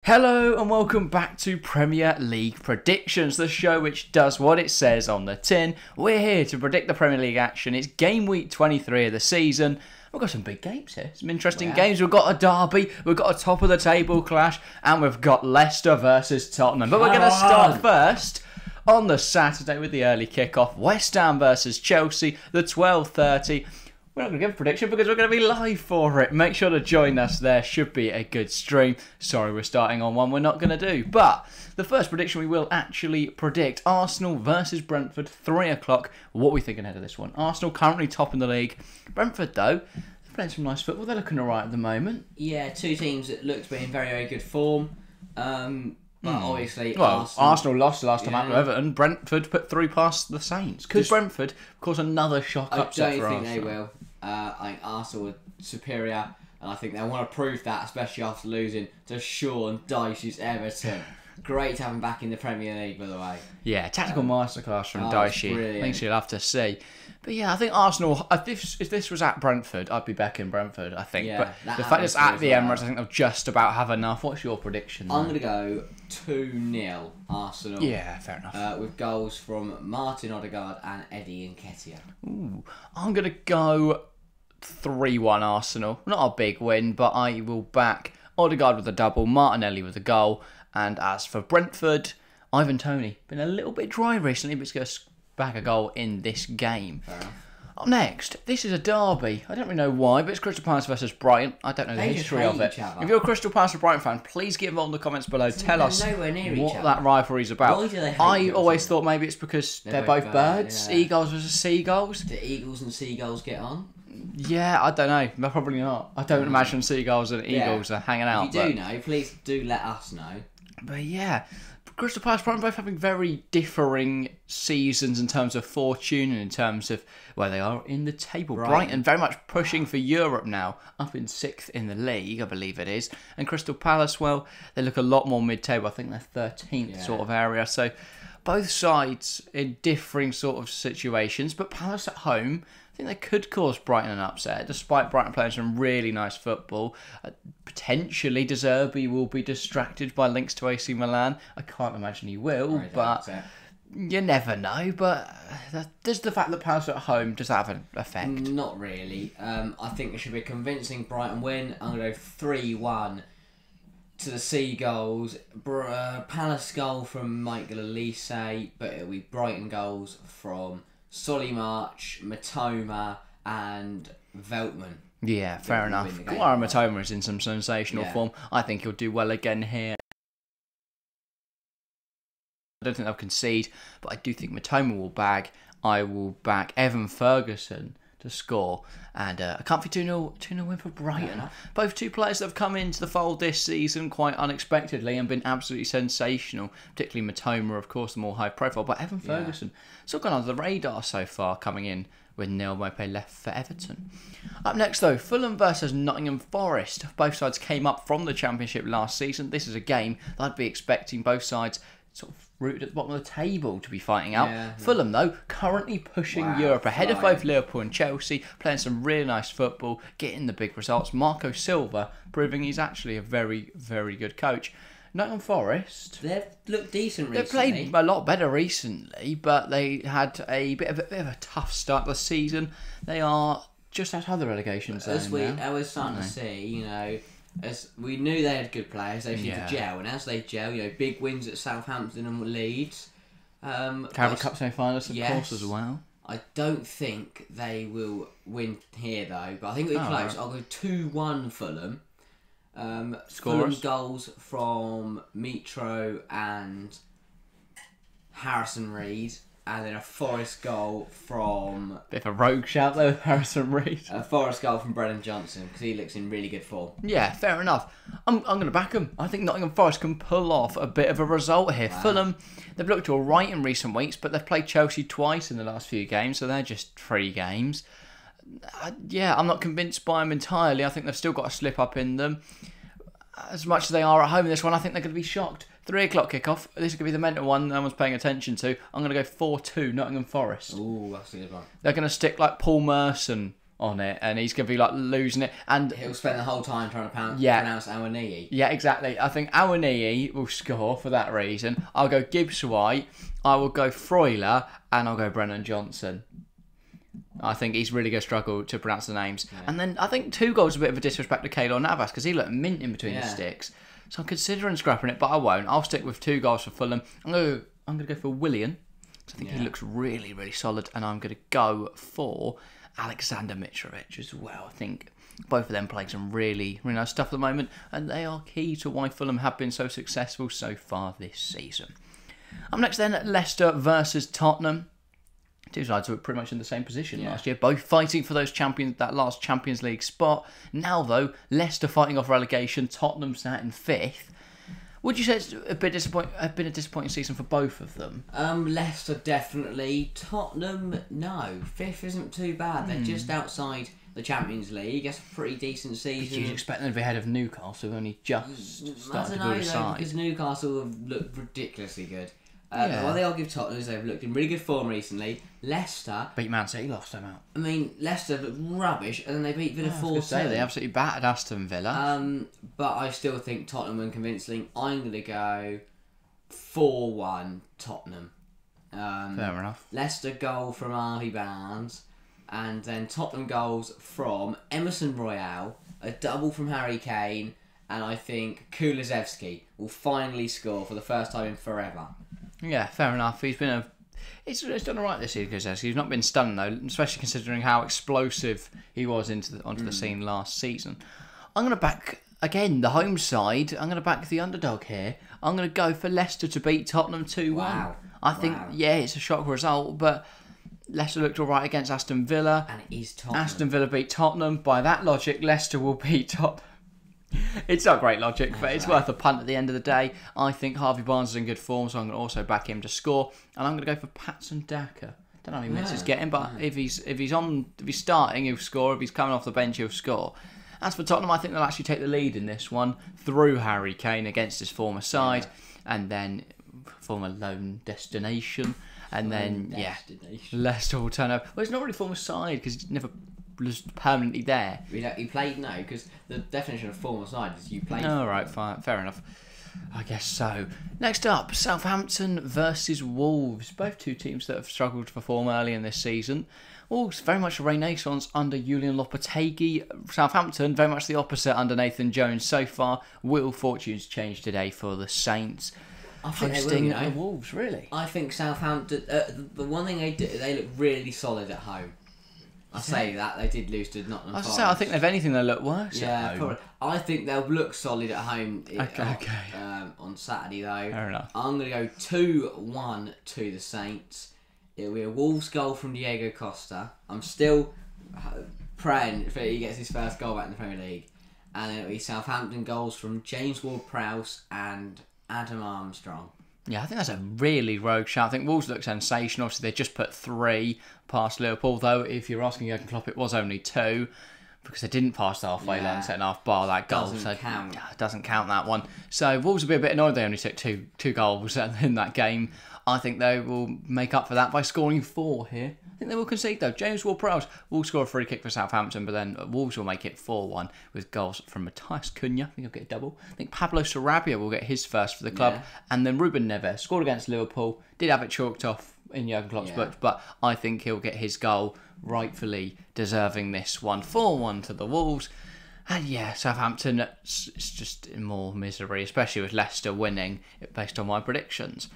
Hello and welcome back to Premier League Predictions, the show which does what it says on the tin. We're here to predict the Premier League action. It's game week 23 of the season. We've got some big games here, some interesting games. We've got a derby, we've got a top of the table clash, and we've got Leicester versus Tottenham. But we're going to start first on the Saturday with the early kickoff. West Ham versus Chelsea, the 12:30. We're not going to give a prediction because we're going to be live for it. Make sure to join us there. Should be a good stream. Sorry, we're starting on one we're not going to do. But the first prediction we will actually predict. Arsenal versus Brentford, 3 o'clock. What are we thinking ahead of this one? Arsenal currently top in the league. Brentford, though, they're playing some nice football. They're looking all right at the moment. Yeah, two teams that look to be in very, very good form. But obviously, Arsenal lost the last time out to Everton. Brentford put through past the Saints. Could Brentford cause another shock upset for Arsenal? I don't think they will. I think Arsenal are superior, and I think they want to prove that, especially after losing to Sean Dyche's Everton. Great to have him back in the Premier League, by the way. Yeah, tactical masterclass from Dyche. Things you'll have to see. But yeah, I think Arsenal, if this was at Brentford, I'd be back in Brentford, I think. Yeah, but the fact it's at the Emirates, I think they'll just about have enough. What's your prediction? I'm going to go 2-0 Arsenal. Yeah, fair enough. With goals from Martin Odegaard and Eddie Nketiah. Ooh, I'm going to go 3-1 Arsenal. Not a big win, but I will back Odegaard with a double, Martinelli with a goal. And as for Brentford, Ivan Toney. Been a little bit dry recently, but he's going to back a goal in this game. Fair enough. Up next, this is a derby. I don't really know why, but it's Crystal Palace versus Brighton. I don't know the history of it. If you're a Crystal Palace or Brighton fan, please get involved in the comments below. Tell us what that rivalry is about. Why do they hate I always thought maybe it's because they're both birds. Yeah. Eagles versus seagulls. Do eagles and seagulls get on? Yeah, I don't know. They're probably not. I don't imagine seagulls and eagles are hanging out. If you do know, please do let us know. But yeah, Crystal Palace Brighton both having very differing seasons in terms of fortune and in terms of where they are in the table. Brighton very much pushing for Europe now, up in 6th in the league, I believe it is. And Crystal Palace, well, they look a lot more mid-table. I think they're 13th sort of area. So both sides in differing sort of situations. But Palace at home, I think they could cause Brighton an upset, despite Brighton playing some really nice football. Potentially, De Zerbi will be distracted by links to AC Milan. I can't imagine he will, but you never know. But does the fact that Palace are at home, does that have an effect? Not really. I think it should be a convincing Brighton win. I'm going to go 3-1 to the Seagulls. Palace goal from Michael Elise, but it'll be Brighton goals from Solly March, Matoma and Veltman. Yeah, fair enough. Guara Matoma is in some sensational form. I think he'll do well again here. I don't think they'll concede, but I do think Matoma will bag. I will back Evan Ferguson to score. And a comfy 2-0 win for Brighton. Both two players that have come into the fold this season quite unexpectedly and been absolutely sensational. Particularly Matoma, of course, the more high profile. But Evan Ferguson, still gone under the radar so far, coming in with Neil Maupay left for Everton. Up next, though, Fulham versus Nottingham Forest. Both sides came up from the Championship last season. This is a game that I'd be expecting both sides sort of rooted at the bottom of the table to be fighting out. Fulham, though, currently pushing Europe ahead of both Liverpool and Chelsea, playing some really nice football, getting the big results. Marco Silva proving he's actually a very, very good coach. Nottingham Forest, they've looked decent recently. They've played a lot better recently, but they had a bit of a tough start to the season. They are just outside the relegation zone. I was starting to see, you know, as we knew they had good players, they seemed to gel, and as they gel, you know, big wins at Southampton and Leeds. Carabao Cup semi-finalists, of course, as well. I don't think they will win here, though, but I think it'll be close. Right. I'll go 2-1 Fulham. Fulham goals from Mitro and Harrison Reed, and then a Forest goal from... Bit of a rogue shout there with Harrison Reed. A Forest goal from Brennan Johnson, because he looks in really good form. Yeah, fair enough. I'm going to back him. I think Nottingham Forest can pull off a bit of a result here. Wow. Fulham, they've looked all right in recent weeks, but they've played Chelsea twice in the last few games, so they're just 3 games. I'm not convinced by them entirely. I think they've still got a slip up in them. As much as they are at home in this one, I think they're going to be shocked. 3 o'clock kickoff. This is going to be the mental one no one's paying attention to. I'm going to go 4-2 Nottingham Forest. Ooh, that's a good one. They're going to stick like Paul Merson on it, and he's going to be like losing it. And he'll spend the whole time trying to pronounce Awaniyi. Yeah, exactly. I think Awaniyi will score for that reason. I'll go Gibbs White, I will go Freuler, and I'll go Brennan Johnson. I think he's really going to struggle to pronounce the names. Yeah. And then I think 2 goals a bit of a disrespect to Keylor Navas because he looked mint in between the sticks. So I'm considering scrapping it, but I won't. I'll stick with 2 goals for Fulham. I'm going to go for Willian. I think he looks really, really solid. And I'm going to go for Alexander Mitrovic as well. I think both of them playing some really, really nice stuff at the moment. And they are key to why Fulham have been so successful so far this season. Up next then, Leicester versus Tottenham. 2 sides were pretty much in the same position last year, both fighting for that last Champions League spot. Now, though, Leicester fighting off relegation, Tottenham sat in 5th. Would you say it's been a disappointing season for both of them? Leicester definitely. Tottenham, no. 5th isn't too bad. They're just outside the Champions League. It's a pretty decent season. Did you expect them to be ahead of Newcastle, who only just started to build a side? Because Newcastle have looked ridiculously good. What they all give Tottenham is they've looked in really good form recently. Leicester beat Man City last time out. I mean, Leicester looked rubbish, and then they beat Villa 4-2. They absolutely battered Aston Villa. But I still think Tottenham win convincingly. I'm going to go 4-1 Tottenham. Fair enough. Leicester goal from Harvey Barnes, and then Tottenham goals from Emerson Royale, a double from Harry Kane, and I think Kulusevski will finally score for the first time in forever. Yeah, fair enough. He's done alright this season, Kulusevski. He's not been stunned though, especially considering how explosive he was onto the scene last season. I'm going to back again the home side. I'm going to back the underdog here. I'm going to go for Leicester to beat Tottenham 2-1. Wow. I think it's a shock result, but Leicester looked alright against Aston Villa. And it is Tottenham. Aston Villa beat Tottenham. By that logic, Leicester will beat Tottenham. It's not great logic, but it's worth a punt at the end of the day. I think Harvey Barnes is in good form, so I'm going to also back him to score. And I'm going to go for Patson Daka. Don't know how many minutes he's getting, but if he's starting, he'll score. If he's coming off the bench, he'll score. As for Tottenham, I think they'll actually take the lead in this one through Harry Kane against his former side, and then former lone destination, and then Leicester will turn up. Well, it's not really former side because he's never was permanently there. He played because the definition of former side is you played. Oh, right, fine, fair enough. I guess so. Next up, Southampton versus Wolves. Both 2 teams that have struggled to perform early in this season. Wolves very much a renaissance under Julian Lopetegui. Southampton very much the opposite under Nathan Jones so far. Will fortunes change today for the Saints? I think hosting the Wolves, really. I think Southampton. The one thing they do, they look really solid at home. I say that they did lose to Nottingham. I think if anything they look worse. Yeah, probably. I think they'll look solid at home. Okay. On Saturday though. Fair enough. I'm going to go 2-1 to the Saints. It'll be a Wolves goal from Diego Costa. I'm still praying that he gets his first goal back in the Premier League, and it'll be Southampton goals from James Ward-Prowse and Adam Armstrong. Yeah, I think that's a really rogue shout. I think Wolves look sensational. Obviously, they just put 3 past Liverpool, though. If you're asking Jurgen Klopp, it was only 2 because they didn't pass the halfway line second half bar that goal. Doesn't count. Doesn't count that one. So Wolves will be a bit annoyed they only took two goals in that game. I think they will make up for that by scoring 4 here. I think they will concede though. James Ward-Prowse will score a free kick for Southampton, but then Wolves will make it 4-1 with goals from Matthias Cunha. I think he'll get a double. I think Pablo Sarabia will get his first for the club, and then Ruben Neves scored against Liverpool. Did have it chalked off in Jurgen Klopp's book, but I think he'll get his goal, rightfully deserving this one. 4-1 to the Wolves. And Southampton, it's just more misery, especially with Leicester winning, based on my predictions.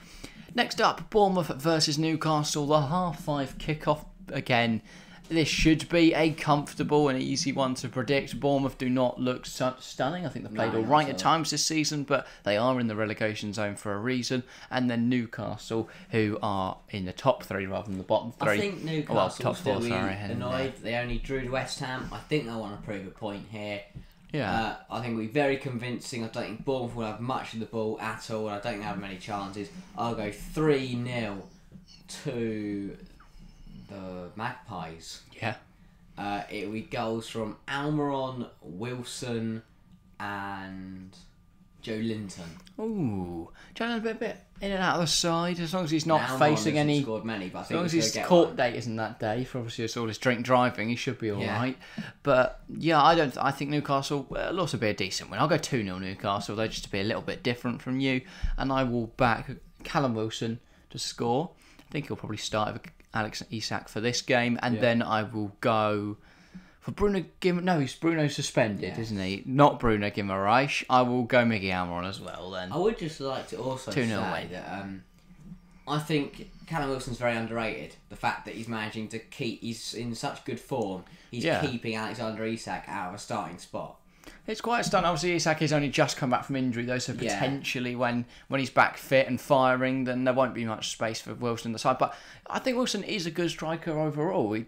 Next up, Bournemouth versus Newcastle, the 5:30 kickoff again. This should be a comfortable and easy one to predict. Bournemouth do not look stunning. I think they've played all right at times this season, but they are in the relegation zone for a reason. And then Newcastle, who are in the top 3 rather than the bottom 3. I think Newcastle will still be annoyed. They only drew to West Ham. I think they want to prove a point here. Yeah. I think we'll be very convincing. I don't think Bournemouth will have much of the ball at all, and I don't think they have many chances. I'll go 3-0 to the Magpies. Yeah. It will be goals from Almiron, Wilson, and Joe Linton. Ooh, Joe a bit in and out of the side, as long as he's not Now facing Morris any. scored many, but I As think long as he's his gonna get court one. date isn't that day for obviously all his drink driving, he should be all Yeah. right. But yeah, I think Newcastle will also be a decent win. I'll go 2-0 Newcastle, though, just to be a little bit different from you. And I will back Callum Wilson to score. I think he'll probably start with Alex Isak for this game, and then I will go for Bruno Guimaraes. No, Bruno's suspended, isn't he? Not Bruno Guimaraes. I will go Miggy Almiron as well then. I would just like to also say 2-0 away. that I think Callum Wilson's very underrated. The fact that he's managing to he's in such good form, he's keeping Alexander Isak out of a starting spot. It's quite a stunt. Obviously, Isak has only just come back from injury, though, so potentially when he's back fit and firing, then there won't be much space for Wilson on the side. But I think Wilson is a good striker overall. He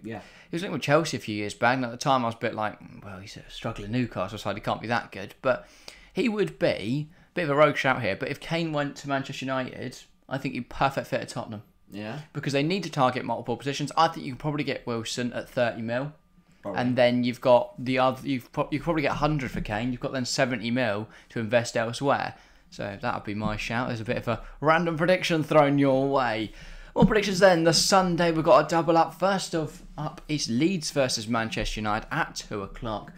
was linked with Chelsea a few years back, and at the time I was a bit like, well, he's a struggling Newcastle side, he can't be that good. But he would be, a bit of a rogue shout here, but if Kane went to Manchester United, I think he'd perfect fit at Tottenham. Yeah. Because they need to target multiple positions. I think you can probably get Wilson at 30 mil. Probably. And then you've got the other. You could probably get 100 for Kane. You've got then 70 mil to invest elsewhere. So that would be my shout. There's a bit of a random prediction thrown your way. More predictions then. The Sunday we've got a double up. First up is Leeds versus Manchester United at 2:00.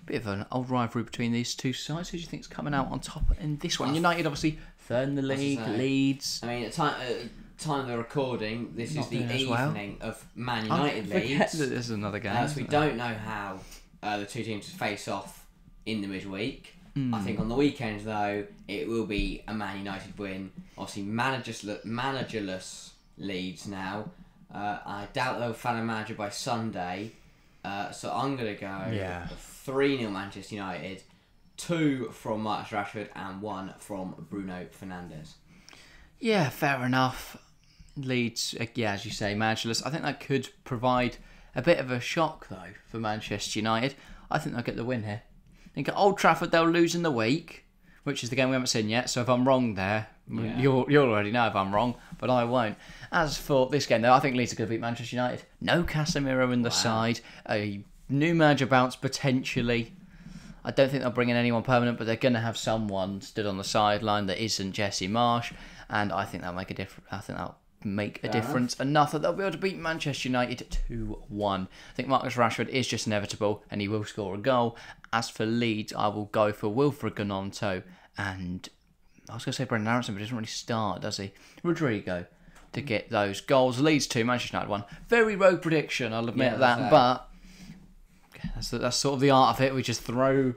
Bit of an old rivalry between these two sides. Who do you think's coming out on top in this one? United obviously third in the league. Leeds. I mean, at time of the recording, this is the evening of Man United Forget Leeds. that there's another game. So we don't know how the two teams face off in the midweek. I think on the weekend, though, it will be a Man United win. Obviously, managerless Leeds now. I doubt they'll find a manager by Sunday. So I'm going to go 3-0 Manchester United, 2 from Marcus Rashford and 1 from Bruno Fernandes. Yeah, fair enough. Leeds, as you say, managerless. I think that could provide a bit of a shock, though, for Manchester United. I think they'll get the win here. I think at Old Trafford they'll lose in the week, which is the game we haven't seen yet. So if I'm wrong there, you'll already know if I'm wrong, but I won't. As for this game, though, I think Leeds are going to beat Manchester United. No Casemiro in the side. A new manager bounce, potentially. I don't think they'll bring in anyone permanent, but they're going to have someone stood on the sideline that isn't Jesse Marsh, and I think that'll make a difference. I think that'll make a difference enough that they'll be able to beat Manchester United 2-1. I think Marcus Rashford is just inevitable, and he will score a goal. As for Leeds, I will go for Wilfred Gnonto, and I was going to say Brendan Aronson, but he doesn't really start, does he? Rodrigo to get those goals. Leeds 2, Manchester United 1. Very rogue prediction, I'll admit that, but that's sort of the art of it. We just throw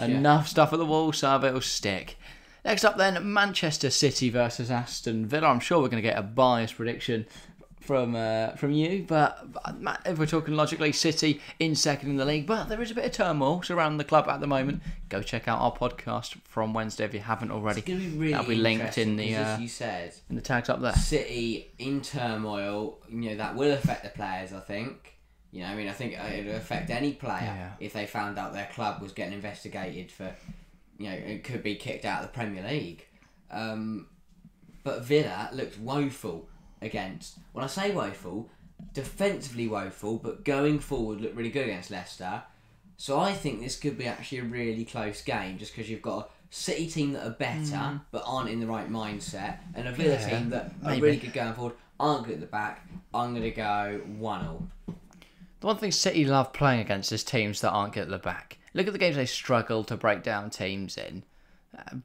enough stuff at the wall so it'll stick. Next up then, Manchester City versus Aston Villa. I'm sure we're going to get a biased prediction from you, but if we're talking logically, City in second in the league, but there is a bit of turmoil surrounding the club at the moment. Go check out our podcast from Wednesday if you haven't already. It's going to be really That'll be linked in the as you said, in the tags up there. City in turmoil. That will affect the players. I think. I think it would affect any player if they found out their club was getting investigated for. It could be kicked out of the Premier League. But Villa looked woeful against... When I say woeful, defensively woeful, but going forward looked really good against Leicester. So I think this could be actually a really close game, just because you've got a City team that are better, but aren't in the right mindset, and a Villa team that are really good going forward, aren't good at the back. I'm going to go 1-0. The one thing City love playing against is teams that aren't good at the back. Look at the games they struggle to break down teams in,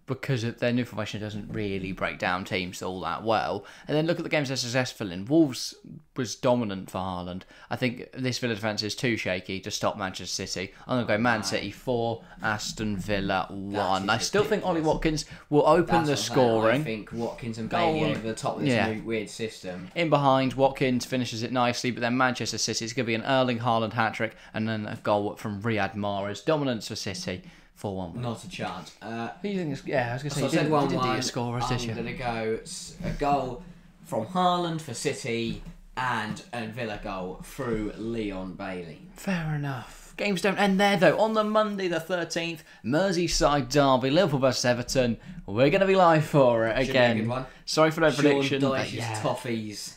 because their new formation doesn't really break down teams all that well. And then look at the games they're successful in. Wolves was dominant for Haaland. I think this Villa defence is too shaky to stop Manchester City. I'm going to go Man City 4, Aston Villa 1. I still think Ollie Watkins will open the scoring. I think Watkins and Bailey over the top of this new weird system. In behind, Watkins finishes it nicely, but then Manchester City, it's going to be an Erling Haaland hat-trick and then a goal from Riyad Mahrez. Dominance for City. 4-1. Not a chance. Who do you think? I was going to say, I said 1-1. I'm going to go a goal from Haaland for City and a Villa goal through Leon Bailey. Fair enough. Games don't end there though. On the Monday the 13th, Merseyside derby, Liverpool versus Everton. We're going to be live for it again. Should be a good one. Sorry for no prediction. Sean Dyche's toffees.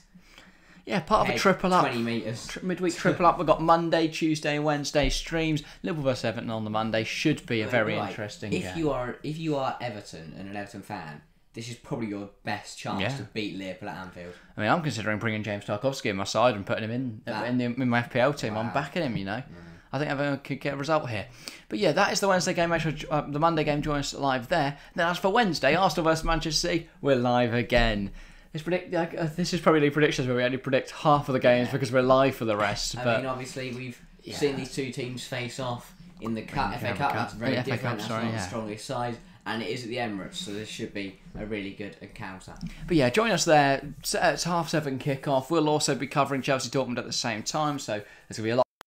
Yeah, part of a Head triple up. 20 metres. Midweek triple up. We've got Monday, Tuesday, Wednesday streams. Liverpool vs Everton on the Monday should be a very interesting game. If you are Everton and an Everton fan, this is probably your best chance to beat Liverpool at Anfield. I mean, I'm considering bringing James Tarkowski in my side and putting him in my FPL team. Wow. I'm backing him, you know. I think Everton could get a result here. But yeah, that is the Wednesday game. Make sure the Monday game, join us live there. Then as for Wednesday, Arsenal vs Manchester City, we're live again. This is probably predictions where we only predict half of the games because we're live for the rest. I mean, obviously, we've seen these two teams face off in the FA Cup. That's very different. That's not the strongest side. And it is at the Emirates, so this should be a really good encounter. But yeah, join us there. It's 7:30 kick-off. We'll also be covering Chelsea Dortmund at the same time, so there's going to be a lot of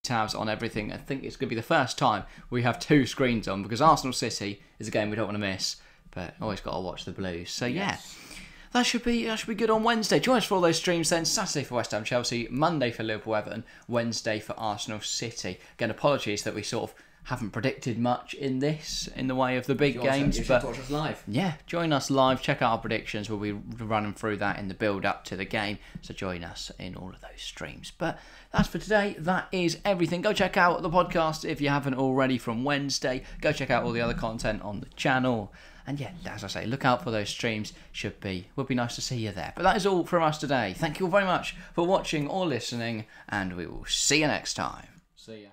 tabs on everything. I think it's going to be the first time we have two screens on, because Arsenal City is a game we don't want to miss, but always got to watch the Blues. So yeah, that should be good on Wednesday. Join us for all those streams then. Saturday for West Ham Chelsea, Monday for Liverpool Everton, Wednesday for Arsenal City. Again, apologies that we sort of haven't predicted much in the way of the big games, but watch us live. Yeah, join us live. Check out our predictions. We'll be running through that in the build up to the game, so join us in all of those streams. But that's for today. That is everything. Go check out the podcast if you haven't already from Wednesday. Go check out all the other content on the channel. And yeah, as I say, look out for those streams. Would be nice to see you there. But that is all from us today. Thank you all very much for watching or listening, and we will see you next time. See ya.